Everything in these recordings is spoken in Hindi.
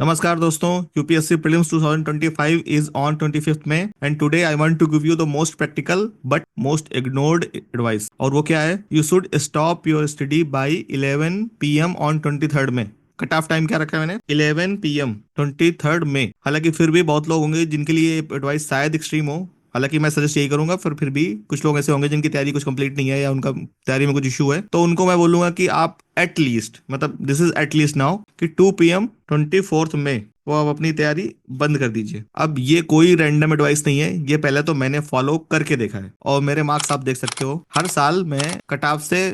नमस्कार दोस्तों, UPSC prelims 2025 is on 25th में and today I want to give you the most practical but most ignored advice. और वो क्या है? You should stop your study by 11 PM on 23rd में। कट ऑफ टाइम क्या रखा है मैंने? 11 PM 23rd में। हालांकि फिर भी बहुत लोग होंगे जिनके लिए एडवाइस शायद एक्सट्रीम हो। हालांकि मैं सजेस्ट यही करूंगा, फिर भी कुछ लोग ऐसे होंगे जिनकी तैयारी कुछ कंप्लीट नहीं है या उनका तैयारी में कुछ इशू है, तो उनको मैं बोलूंगा कि आप एटलीस्ट, मतलब दिस इज एटलीस्ट नाउ, कि 2 PM 24th में वो आप अपनी तैयारी बंद कर दीजिए। अब ये कोई रैंडम एडवाइस नहीं है, ये पहले तो मैंने फॉलो करके देखा है और मेरे मार्क्स आप देख सकते हो। हर साल मैं कट ऑफ से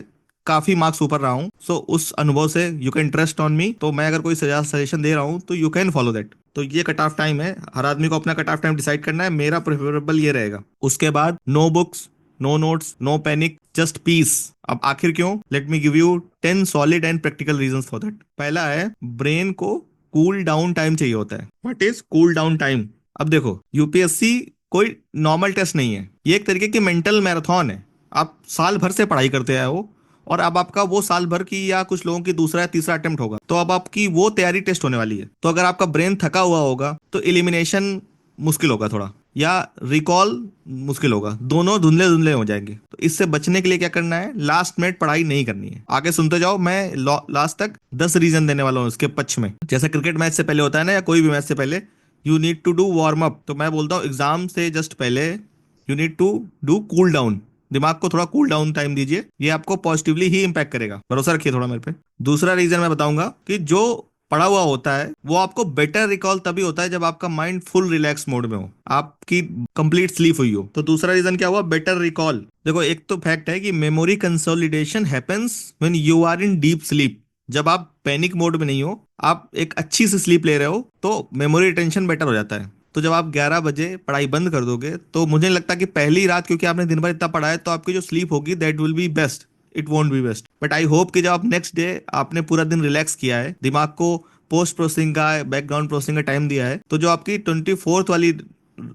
काफी मार्क्स ऊपर रहा हूँ। सो उस अनुभव से you can trust on me. तो मैं अगर कोई सजेशन दे रहा हूँ तो यू कैन फॉलो दैट। तो ये कट ऑफ टाइम है, हर आदमी को अपना कट ऑफ टाइम डिसाइड करना है। मेरा प्रेफरेबल ये रहेगा। उसके बाद no books, no notes, no panic, just peace. अब आखिर क्यों? Let me give you 10 solid and practical reasons for that. पहला है, ब्रेन को कूल डाउन टाइम चाहिए होता है। What is cool down time? अब देखो, यूपीएससी कोई नॉर्मल टेस्ट नहीं है, ये एक तरीके की मेंटल मैराथन है। आप साल भर से पढ़ाई करते आए हो और अब आपका वो साल भर की या कुछ लोगों की दूसरा या तीसरा अटेम्प्ट होगा, तो अब आपकी वो तैयारी टेस्ट होने वाली है। तो अगर आपका ब्रेन थका हुआ होगा तो एलिमिनेशन मुश्किल होगा थोड़ा, या रिकॉल मुश्किल होगा, दोनों धुंधले धुंधले हो जाएंगे। तो इससे बचने के लिए क्या करना है? लास्ट मिनट पढ़ाई नहीं करनी है। आगे सुनते जाओ, मैं लास्ट तक 10 रीजन देने वाला हूँ इसके पक्ष में। जैसे क्रिकेट मैच से पहले होता है ना, या कोई भी मैच से पहले you need to do warm up, तो मैं बोलता हूँ एग्जाम से जस्ट पहले you need to do cool down. दिमाग को थोड़ा कूल डाउन टाइम दीजिए, ये आपको पॉजिटिवली ही इंपैक्ट करेगा। भरोसा रखिए थोड़ा मेरे पे। दूसरा रीजन मैं बताऊंगा कि जो पढ़ा हुआ होता है वो आपको बेटर रिकॉल तभी होता है जब आपका माइंड फुल रिलैक्स मोड में हो, आपकी कंप्लीट स्लीप हुई हो। तो दूसरा रीजन क्या हुआ? Better recall. देखो, एक तो फैक्ट है कि memory consolidation happens when you are in deep sleep. जब आप पैनिक मोड में नहीं हो, आप एक अच्छी सी स्लीप ले रहे हो, तो मेमोरी रिटेंशन बेटर हो जाता है। तो जब आप 11 बजे पढ़ाई बंद कर दोगे तो मुझे नहीं लगता कि पहली रात, क्योंकि आपने दिन भर इतना पढ़ा है, तो आपकी जो स्लीप होगी that will be best. It won't be best, but I hope कि जब आप नेक्स्ट डे आपने पूरा दिन रिलैक्स किया है, दिमाग को पोस्ट प्रोसेसिंग का, बैकग्राउंड प्रोसेसिंग का टाइम दिया है, तो जो आपकी 24th वाली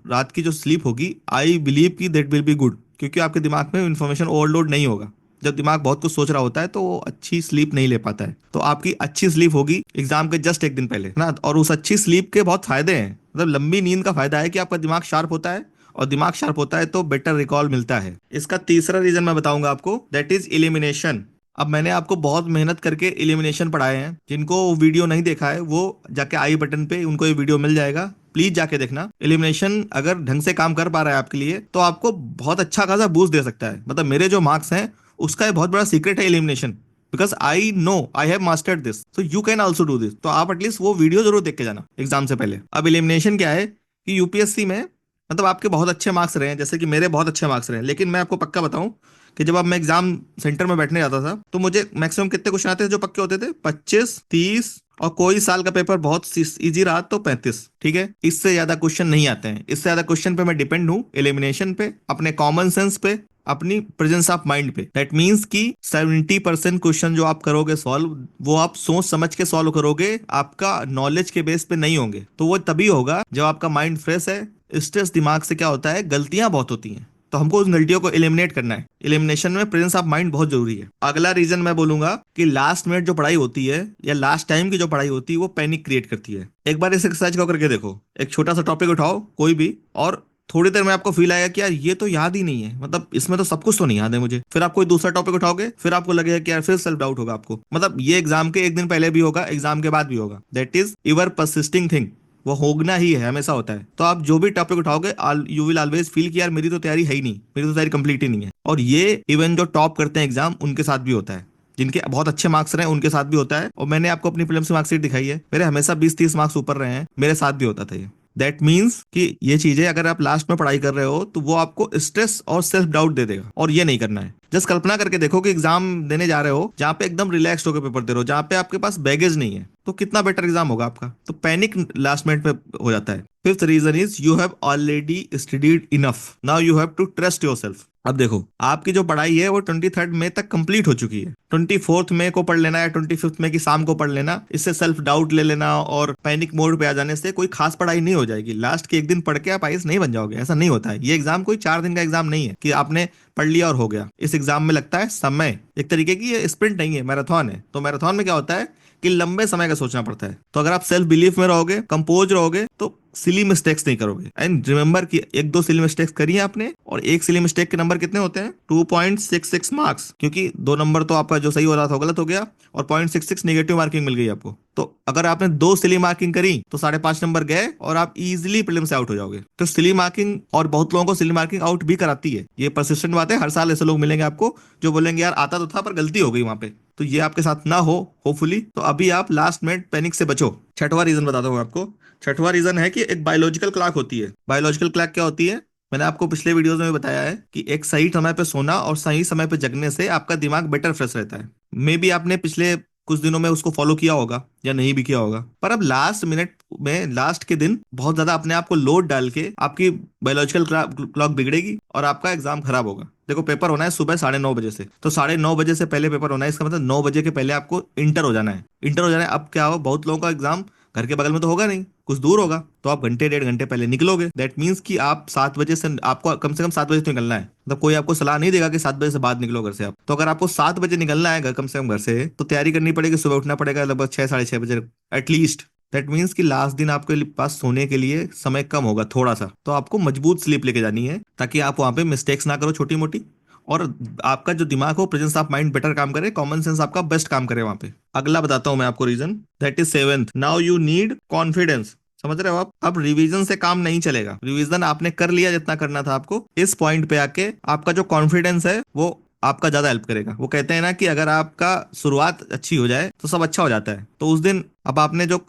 रात की जो स्लीप होगी, आई बिलीव कि दैट विल बी गुड, क्योंकि आपके दिमाग में इंफॉर्मेशन ओवरलोड नहीं होगा। जब दिमाग बहुत कुछ सोच रहा होता है तो वो अच्छी स्लीप नहीं ले पाता है। तो आपकी अच्छी स्लीप होगी एग्जाम के जस्ट एक दिन पहले, है ना। और उस अच्छी स्लीप के बहुत फायदे हैं। मतलब लंबी नींद का फायदा है कि आपका दिमाग शार्प होता है, और दिमाग शार्प होता है तो बेटर रिकॉल मिलता है। इसका तीसरा रीजन मैं बताऊंगा आपको, दैट इज इलिमिनेशन। अब मैंने आपको बहुत मेहनत करके इलिमिनेशन पढ़ाए हैं। जिनको वीडियो नहीं देखा है वो जाके आई बटन पे उनको ये वीडियो मिल जाएगा, प्लीज जाके देखना। एलिमिनेशन अगर ढंग से काम कर पा रहा है आपके लिए तो आपको बहुत अच्छा खासा बूस्ट दे सकता है। मतलब मेरे जो मार्क्स हैं उसका एक बहुत बड़ा सीक्रेट है elimination, because I know I have mastered this, so you can also do this. तो आप एटलीस्ट वो वीडियो जरूर देख के जाना एग्जाम से पहले। अब एलिमिनेशन क्या है कि यूपीएससी में, मतलब आपके बहुत अच्छे मार्क्स रहे हैं, जैसे कि मेरे बहुत अच्छे मार्क्स रहे हैं, लेकिन मैं आपको पक्का बताऊं कि जब अब मैं एग्जाम सेंटर में बैठने जाता था तो मुझे मैक्सिमम कितने क्वेश्चन आते थे जो पक्के होते थे? 25, 30, और कोई साल का पेपर बहुत इजी रहा तो 35। ठीक है, इससे ज्यादा क्वेश्चन नहीं आते हैं। इससे ज्यादा क्वेश्चन पे मैं डिपेंड हूँ एलिमिनेशन पे, अपने कॉमन सेंस पे, अपनी प्रेजेंस ऑफ माइंड पे। दैट मीन्स कि 70% क्वेश्चन जो आप करोगे सॉल्व, वो आप सोच समझ के सॉल्व करोगे, आपका नॉलेज के बेस पे नहीं होंगे। तो वो तभी होगा जब आपका माइंड फ्रेश है। स्ट्रेस दिमाग से क्या होता है, गलतियां बहुत होती हैं, तो हमको उन गलतियों को एलिमिनेट करना है। एलिमिनेशन में प्रेजेंस ऑफ माइंड बहुत जरूरी है। अगला रीजन मैं बोलूंगा कि लास्ट मिनट जो पढ़ाई होती है या लास्ट टाइम की जो पढ़ाई होती है वो पैनिक क्रिएट करती है। एक बार इस एक्सरसाइज को करके देखो। एक छोटा सा टॉपिक उठाओ कोई भी, और थोड़ी देर में आपको फील आएगा कि यार ये तो याद ही नहीं है, मतलब इसमें तो सब कुछ तो नहीं याद है मुझे। फिर आप कोई दूसरा टॉपिक उठाओगे, फिर आपको लगेगा कि यार, फिर सेल्फ डाउट होगा आपको। मतलब ये एग्जाम के एक दिन पहले भी होगा, एग्जाम के बाद भी होगा। That is your persisting thing. वो होना ही है, हमेशा होता है। तो आप जो भी टॉपिक उठाओगे, यू विल ऑलवेज फील कि यार मेरी तो तैयारी है ही नहीं, मेरी तो तैयारी कंप्लीट ही नहीं है। और ये इवन जो टॉप करते हैं एग्जाम, उनके साथ भी होता है। जिनके बहुत अच्छे मार्क्स रहे उनके साथ भी होता है। और मैंने आपको अपनी प्रीलिम्स की मार्कशीट दिखाई है, मेरे हमेशा 20-30 मार्क्स ऊपर रहे हैं, मेरे साथ भी होता था ये। दैट मीन्स कि ये चीजें अगर आप लास्ट में पढ़ाई कर रहे हो तो वो आपको स्ट्रेस और सेल्फ डाउट दे देगा, और ये नहीं करना है। जस्ट कल्पना करके देखो कि एग्जाम देने जा रहे हो जहां पे एकदम रिलैक्स होकर पेपर दे रहे हो, जहां पे आपके पास बैगेज नहीं है, तो कितना बेटर एग्जाम होगा आपका। तो पैनिक लास्ट मिनट पे हो जाता है। Fifth reason is you have already studied enough, now you have to trust yourself. अब देखो, आपकी जो पढ़ाई है वो 23rd मई तक कंप्लीट हो चुकी है। 24th मई को पढ़ लेना या 25th मई की शाम को पढ़ लेना, इससे सेल्फ डाउट ले लेना और पैनिक मोड पे आ जाने से कोई खास पढ़ाई नहीं हो जाएगी। लास्ट के एक दिन पढ़ के आप आईएएस नहीं बन जाओगे, ऐसा नहीं होता है। ये एग्जाम कोई 4 दिन का एग्जाम नहीं है कि आपने पढ़ लिया और हो गया। इस एग्जाम में लगता है समय, एक तरीके की ये स्प्रिंट नहीं है, मैराथन है। तो मैराथन में क्या होता है कि लंबे समय का सोचना पड़ता है। तो अगर आप सेल्फ बिलीफ में रहोगे, कंपोज रहोगे, तो सिली मिस्टेक्स नहीं करोगे। एंड रिमेंबर कि एक दो सिली मिस्टेक्स करी है आपने, और एक सिली मिस्टेक के नंबर कितने होते हैं? 2.66 मार्क्स, क्योंकि दो नंबर तो आपका जो सही हो रहा था वो गलत हो गया, और 0.66 नेगेटिव मार्किंग मिल गई आपको। तो अगर आपने दो सिली मार्किंग करी तो 5.5 नंबर गए और आप इजीली प्रीलिम से आउट हो जाओगे। तो सिली मार्किंग, और बहुत लोगों को सिली मार्किंग आउट भी कराती है, ये परसिस्टेंट बात है। हर साल ऐसे लोग मिलेंगे आपको जो बोलेंगे यार आता तो था पर गलती हो गई वहां पे। तो ये आपके साथ ना हो होपफुली। तो अभी आप लास्ट मिनट पैनिक से बचो। छठवां रीजन बताता हूँ आपको। छठवां रीजन है कि एक बायोलॉजिकल क्लॉक होती है। बायोलॉजिकल क्लॉक क्या होती है? मैंने आपको पिछले वीडियोस में भी बताया है कि एक सही समय पे सोना और सही समय पे जगने से आपका दिमाग बेटर फ्रेश रहता है। मे बी आपने पिछले कुछ दिनों में उसको फॉलो किया होगा या नहीं भी किया होगा, पर अब लास्ट मिनट में, लास्ट के दिन बहुत ज्यादा अपने आप को लोड डाल के आपकी बायोलॉजिकल क्लॉक बिगड़ेगी और आपका एग्जाम खराब होगा। देखो, पेपर होना है सुबह 9:30 बजे से, तो 9:30 बजे से पहले पेपर होना है, इसका मतलब 9 बजे के पहले आपको इंटर हो जाना है। इंटर हो जाना है। अब क्या हो, बहुत लोगों का एग्जाम घर के बगल में तो होगा नहीं, कुछ दूर होगा, तो आप घंटे 1.5 घंटे पहले निकलोगे। दैट मीन्स कि आप 7 बजे से, आपको कम से कम 7 बजे तो निकलना है। मतलब कोई आपको सलाह नहीं देगा कि 7 बजे से बाद निकलो घर से आप। तो अगर आपको 7 बजे निकलना है घर, कम से कम घर से, तो तैयारी करनी पड़ेगी, सुबह उठना पड़ेगा लगभग 6 साढ़े 6 बजे एटलीस्ट। दैट मीन्स कि लास्ट दिन आपके पास सोने के लिए समय कम होगा थोड़ा सा, तो आपको मजबूत स्लीप लेके जानी है ताकि आप वहां पे मिस्टेक्स ना करो छोटी मोटी, और आपका जो दिमाग हो, प्रेजेंस ऑफ माइंड बेटर काम करे, कॉमन सेंस आपका बेस्ट काम करे वहां पे। अगला बताता हूं मैं आपको reason, that is seventh. Now you need confidence. समझ रहे हो आप? अब रिवीजन से काम नहीं चलेगा। रिवीजन आपने कर लिया जितना करना था आपको। इस पॉइंट पे आके आपका जो कॉन्फिडेंस है वो आपका ज्यादा हेल्प करेगा। वो कहते हैं ना कि अगर आपका शुरुआत अच्छी हो जाए तो सब अच्छा हो जाता है। तो उस दिन अब आपने जो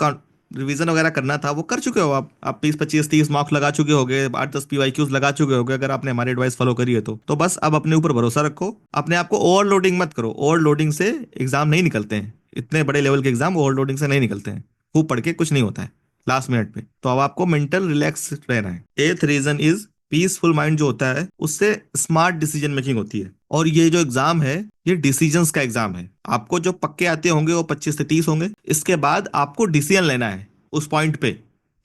रिवीजन वगैरह करना था वो कर चुके हो आप 20 25 30 मार्क्स लगा चुके होगे, 8 10 PYQs लगा चुके होगे अगर आपने हमारी एडवाइस फॉलो करी है तो बस अब अपने ऊपर भरोसा रखो। अपने आप को ओवरलोडिंग मत करो। ओवरलोडिंग से एग्जाम नहीं निकलते हैं, इतने बड़े लेवल के एग्जाम ओवरलोडिंग से नहीं निकलते हैं। खूब पढ़ के कुछ नहीं होता है लास्ट मिनट पे। तो अब आपको मेंटल रिलैक्स रहना है। एथ रीजन इज पीसफुल माइंड जो होता है उससे स्मार्ट डिसीजन मेकिंग होती है। और ये जो एग्जाम है ये डिसीजंस का एग्जाम है। आपको जो पक्के आते होंगे वो 25 से 30 होंगे। इसके बाद आपको डिसीजन लेना है उस पॉइंट पे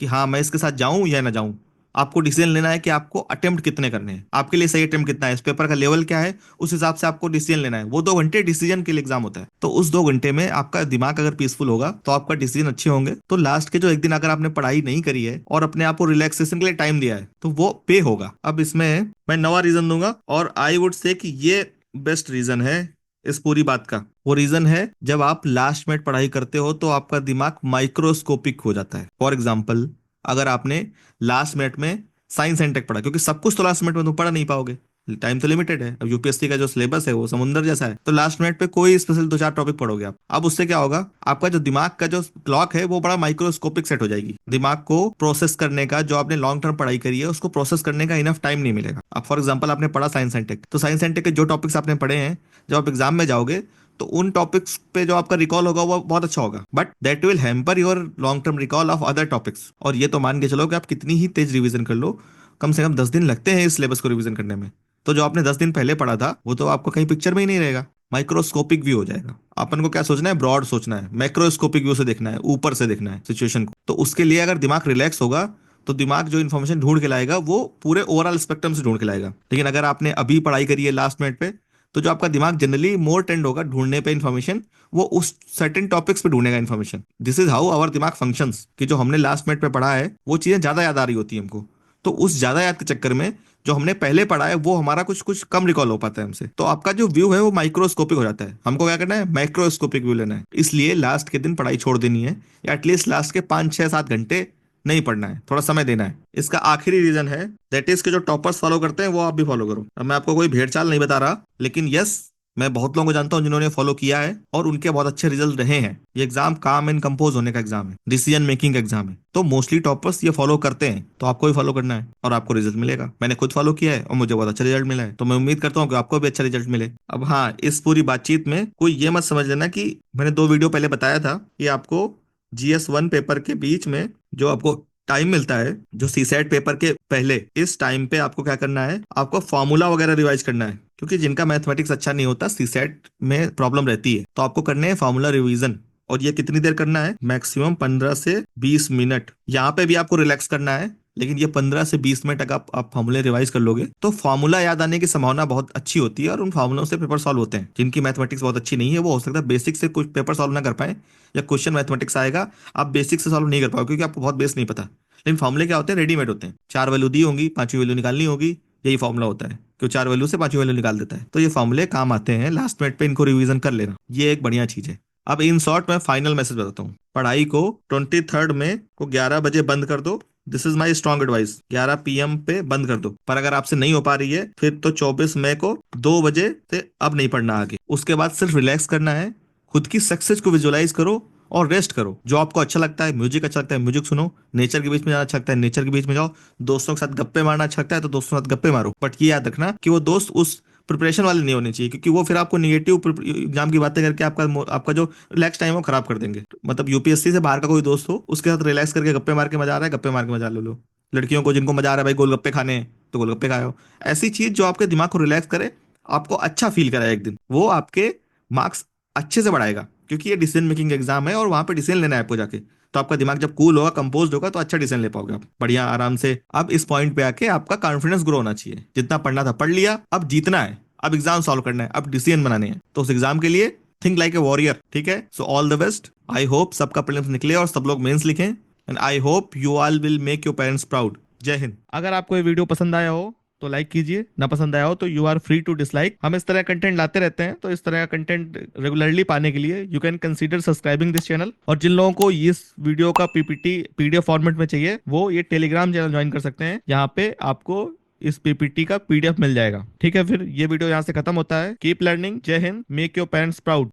कि हाँ मैं इसके साथ जाऊं या ना जाऊं। आपको डिसीजन लेना है कि आपको अटेम्प्ट कितने करने हैं, आपके लिए सही अटेम्प्ट कितना है, इस पेपर का लेवल क्या है, उस हिसाब से आपको डिसीजन लेना है। वो 2 घंटे डिसीजन के लिए एग्जाम होता है। तो उस 2 घंटे में आपका दिमाग अगर पीसफुल होगा तो आपका डिसीजन अच्छे होंगे। तो लास्ट के जो एक दिन अगर आपने पढ़ाई नहीं करी है और अपने आप को रिलैक्सेशन के लिए टाइम दिया है तो वो पे होगा। अब इसमें मैं नवा रीजन दूंगा, और आई वुड से कि ये बेस्ट रीजन है इस पूरी बात का। वो रीजन है, जब आप लास्ट मिनट पढ़ाई करते हो तो आपका दिमाग माइक्रोस्कोपिक हो जाता है। फॉर एग्जाम्पल, अगर आपने लास्ट मिनट में साइंस एंड टेक पढ़ा, क्योंकि सब कुछ तो लास्ट मिनट में तुम पढ़ नहीं पाओगे, टाइम तो लिमिटेड है। अब यूपीएससी का जो सिलेबस है वो समुंदर जैसा है, तो लास्ट मिनट पे कोई स्पेशल 2 4 टॉपिक पढ़ोगे आप। अब उससे क्या होगा, आपका जो दिमाग का जो क्लॉक है वो बड़ा माइक्रोस्कोपिक सेट हो जाएगी। दिमाग को प्रोसेस करने का, जो आपने लॉन्ग टर्म पढ़ाई करी है उसको प्रोसेस करने का इनफ टाइम नहीं मिलेगा। अब फॉर एग्जाम्पल आपने पढ़ा साइंस एंड टेक, तो साइंस एंड टेक के जो टॉपिक्स आपने पढ़े हैं, जब आप एग्जाम में जाओगे तो उन टॉपिक्स पे जो आपका रिकॉल होगा वो बहुत अच्छा होगा, but that will hamper your long term recall of other topics. और ये तो मान के चलो कि आप कितनी ही तेज रिवीजन कर लो, कम से कम 10 दिन लगते हैं इस सिलेबस को रिवीजन करने में। तो जो आपने 10 दिन पहले पढ़ा था वो तो आपको कहीं पिक्चर में ही नहीं रहेगा, माइक्रोस्कोपिक व्यू हो जाएगा। अपन को क्या सोचना है, ब्रॉड सोचना है, मैक्रोस्कोपिक व्यू से देखना है, ऊपर से देखना है सिचुएशन को। तो उसके लिए अगर दिमाग रिलैक्स होगा तो दिमाग जो इन्फॉर्मेशन ढूंढ के लाएगा वो पूरे ओवरऑल स्पेक्ट्रम से ढूंढ के लाएगा। लेकिन अगर आपने अभी पढ़ाई करी है लास्ट मिनट पे, तो जो आपका दिमाग जनरली मोर टेंड होगा ढूंढने पे इन्फॉर्मेशन, वो उस सर्टेन टॉपिक्स पे ढूंढेगा information. This is how our दिमाग फंक्शंस, कि जो हमने लास्ट मिनट पे पढ़ा है वो चीजें ज्यादा याद आ रही होती है हमको। तो उस ज्यादा याद के चक्कर में जो हमने पहले पढ़ा है वो हमारा कुछ कुछ कम रिकॉल हो पाता है हमसे। तो आपका जो व्यू है वो माइक्रोस्कोपिक हो जाता है। हमको क्या करना है, माइक्रोस्कोपिक व्यू लेना है। इसलिए लास्ट के दिन पढ़ाई छोड़ देनी है, या एटलीस्ट लास्ट के 5 6 7 घंटे नहीं पढ़ना है, थोड़ा समय देना है। इसका आखिरी रीजन है, दैट इज के जो टॉपर्स फॉलो करते हैं वो आप भी फॉलो करो। अब मैं आपको कोई भेड़चाल नहीं बता रहा, लेकिन यस, मैं बहुत लोगों को जानता हूं जिन्होंने फॉलो किया है और उनके बहुत अच्छे रिजल्ट रहे हैं। ये एग्जाम काम एंड कंपोज होने का एग्जाम है, डिसीजन मेकिंग का एग्जाम है। तो मोस्टली टॉपर्स ये फॉलो करते हैं, तो आपको भी फॉलो करना है और आपको रिजल्ट मिलेगा। मैंने खुद फॉलो किया है और मुझे बहुत अच्छा रिजल्ट मिला है, तो मैं उम्मीद करता हूँ कि आपको भी अच्छा रिजल्ट मिले। अब हाँ, इस पूरी बातचीत में कोई ये मत समझ लेना कि मैंने 2 वीडियो पहले बताया था कि आपको GS1 पेपर के बीच में जो आपको टाइम मिलता है, जो सीसेट पेपर के पहले, इस टाइम पे आपको क्या करना है, आपको फॉर्मूला वगैरह रिवाइज करना है। क्योंकि जिनका मैथमेटिक्स अच्छा नहीं होता सीसेट में प्रॉब्लम रहती है, तो आपको करने हैं फॉर्मूला रिवीजन। और ये कितनी देर करना है, मैक्सिमम 15 से 20 मिनट। यहाँ पे भी आपको रिलैक्स करना है, लेकिन ये 15 से 20 मिनट अगर आप फॉर्मूले रिवाइज कर लोगे तो फॉर्मूला याद आने की संभावना बहुत अच्छी होती है और उन फॉर्मूलों से पेपर सॉल्व होते हैं। जिनकी मैथमेटिक्स बहुत अच्छी नहीं है वो हो सकता है बेसिक से कुछ पेपर सॉल्व ना कर पाए, या क्वेश्चन मैथमेटिक्स आएगा आप बेसिक से सॉल्व नहीं कर पाओगे क्योंकि आपको बहुत बेस नहीं पता। लेकिन फॉर्मूले क्या होते हैं, रेडीमेड होते हैं, 4 वैल्यू दी होंगी, 5वीं वैल्यू निकालनी होगी, यही फॉर्मूला होता है कि 4 वैल्यू से 5वीं वैल्यू निकाल देता है। तो ये फॉर्मूले काम आते हैं, लास्ट मिनट पे इनको रिवीजन कर लेना, ये एक बढ़िया चीज है। अब इन शॉर्ट मैं फाइनल मैसेज बताता हूँ, पढ़ाई को 23 में को 11 बजे बंद कर दो। This is my strong advice, 11 PM पे बंद कर दो। पर अगर आपसे नहीं हो पा रही है फिर तो 24 मई को 2 बजे से अब नहीं पढ़ना आगे। उसके बाद सिर्फ रिलैक्स करना है, खुद की सक्सेस को विजुअलाइज करो और रेस्ट करो। जो आपको अच्छा लगता है, म्यूजिक अच्छा लगता है म्यूजिक सुनो, नेचर के बीच में जाना अच्छा लगता है नेचर के बीच में जाओ, दोस्तों के साथ गप्पे मारना अच्छा लगता है तो दोस्तों के साथ गप्पे मारो। बट ये याद रखना कि वो दोस्त उस प्रिपरेशन वाले नहीं होने चाहिए, क्योंकि वो फिर आपको निगेटिव एग्जाम की बातें करके आपका जो रिलैक्स टाइम है वो खराब कर देंगे। मतलब यूपीएससी से बाहर का कोई दोस्त हो, उसके साथ रिलैक्स करके गप्पे मार के मजा आ रहा है, गप्पे मार के मजा ले लो। लड़कियों को जिनको मजा आ रहा है भाई गोलगप्पे खाने हैं तो गोलगप्पे खाओ। ऐसी चीज जो आपके दिमाग को रिलैक्स करे, आपको अच्छा फील कराए एक दिन, वो आपके मार्क्स अच्छे से बढ़ाएगा। क्योंकि ये डिसीजन मेकिंग एग्जाम है और वहां पे डिसीजन लेना है आपको जाके, तो आपका दिमाग जब कूल होगा, कंपोज होगा, तो अच्छा डिसीजन ले पाओगे आप बढ़िया आराम से। अब इस पॉइंट पे आके आपका कॉन्फिडेंस ग्रो होना चाहिए, जितना पढ़ना था पढ़ लिया, अब जीतना है, अब एग्जाम सॉल्व करना है, अब डिसीजन बनाने हैं। तो उस एग्जाम के लिए थिंक लाइक ए वॉरियर, ठीक है। So all the best, I hope सबका प्रीलिम्स निकले और सब लोग मेंस लिखें, and I hope you all will make your parents proud. जय हिंद। अगर आपको ये वीडियो पसंद आया हो तो लाइक कीजिए, ना पसंद आया हो तो you are free to dislike. हम इस तरह कंटेंट लाते रहते हैं, तो इस तरह का कंटेंट रेगुलरली पाने के लिए you can consider subscribing this channel. और जिन लोगों को इस वीडियो का पीपीटी पीडीएफ फॉर्मेट में चाहिए वो ये टेलीग्राम चैनल ज्वाइन कर सकते हैं, यहाँ पे आपको इस पीपीटी का पीडीएफ मिल जाएगा। ठीक है, फिर ये वीडियो यहाँ से खत्म होता है। कीप लर्निंग, जय Hind, make your parents proud.